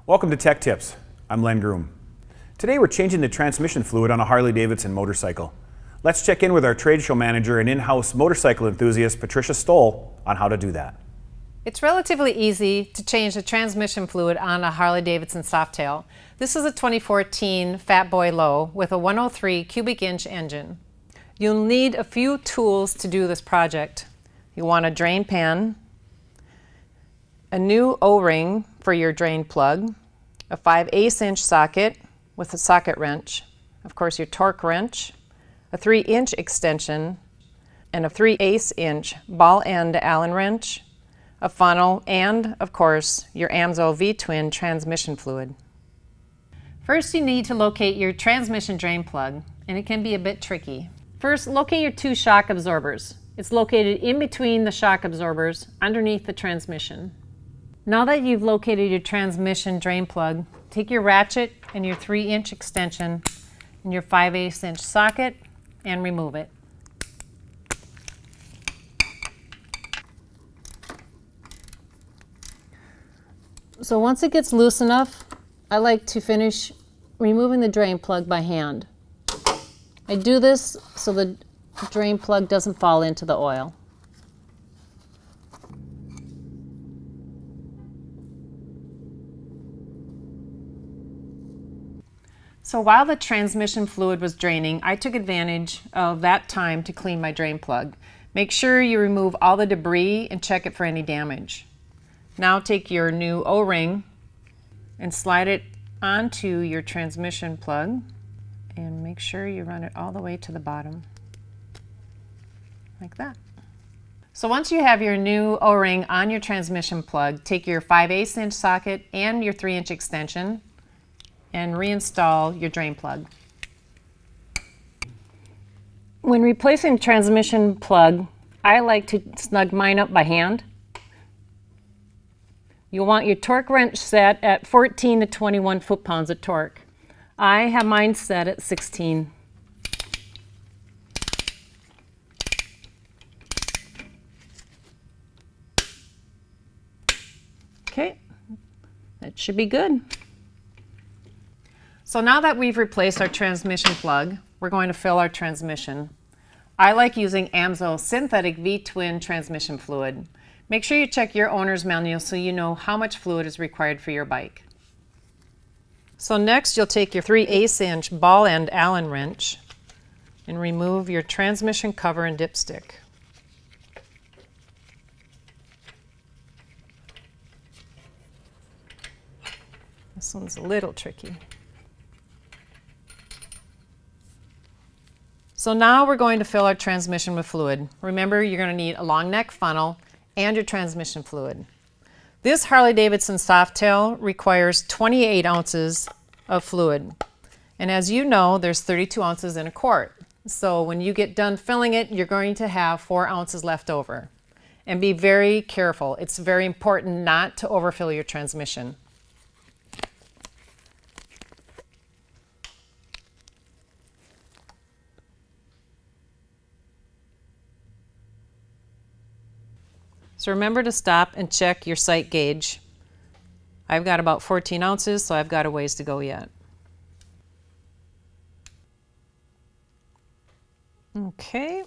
Welcome to Tech Tips. I'm Len Groom. Today we're changing the transmission fluid on a Harley Davidson motorcycle. Let's check in with our trade show manager and in-house motorcycle enthusiast, Patricia Stoll, on how to do that. It's relatively easy to change the transmission fluid on a Harley Davidson Softail. This is a 2014 Fat Boy Low with a 103 cubic inch engine. You'll need a few tools to do this project. You want a drain pan, a new O-ring for your drain plug, a 5/8 inch socket with a socket wrench, of course your torque wrench, a 3-inch extension, and a 3/8 inch ball end Allen wrench, a funnel, and of course your AMSO V-twin transmission fluid. First you need to locate your transmission drain plug, and it can be a bit tricky. First, locate your two shock absorbers. It's located in between the shock absorbers underneath the transmission. Now that you've located your transmission drain plug, take your ratchet and your 3-inch extension and your 5/8 inch socket and remove it. So once it gets loose enough, I like to finish removing the drain plug by hand. I do this so the drain plug doesn't fall into the oil. So while the transmission fluid was draining, I took advantage of that time to clean my drain plug. Make sure you remove all the debris and check it for any damage. Now take your new O-ring and slide it onto your transmission plug and make sure you run it all the way to the bottom, like that. So once you have your new O-ring on your transmission plug, take your 5/8 inch socket and your 3-inch extension and reinstall your drain plug. When replacing transmission plug, I like to snug mine up by hand. You'll want your torque wrench set at 14 to 21 foot-pounds of torque. I have mine set at 16. Okay, that should be good. So now that we've replaced our transmission plug, we're going to fill our transmission. I like using AMSO synthetic V-twin transmission fluid. Make sure you check your owner's manual so you know how much fluid is required for your bike. So next you'll take your 3/8 inch ball end Allen wrench and remove your transmission cover and dipstick. This one's a little tricky. So now we're going to fill our transmission with fluid. Remember, you're going to need a long neck funnel and your transmission fluid. This Harley Davidson Softail requires 28 ounces of fluid. And as you know, there's 32 ounces in a quart. So when you get done filling it, you're going to have 4 ounces left over. And be very careful. It's very important not to overfill your transmission. So remember to stop and check your sight gauge. I've got about 14 ounces, so I've got a ways to go yet. Okay,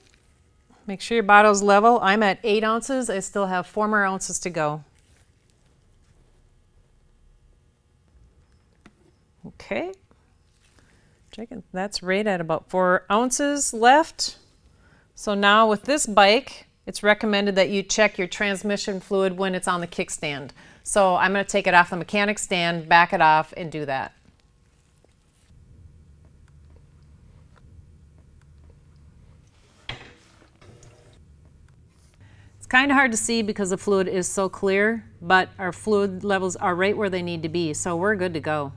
make sure your bottle's level. I'm at 8 ounces. I still have 4 more ounces to go. Okay, check it. That's right at about 4 ounces left. So now with this bike, it's recommended that you check your transmission fluid when it's on the kickstand. So I'm going to take it off the mechanic stand, back it off, and do that. It's kind of hard to see because the fluid is so clear, but our fluid levels are right where they need to be, so we're good to go.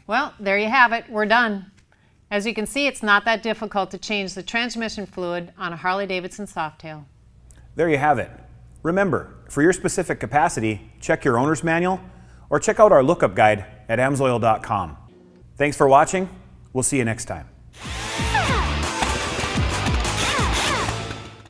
Well, there you have it. We're done. As you can see, it's not that difficult to change the transmission fluid on a Harley Davidson Softail. There you have it. Remember, for your specific capacity, check your owner's manual or check out our lookup guide at amsoil.com. Thanks for watching. We'll see you next time.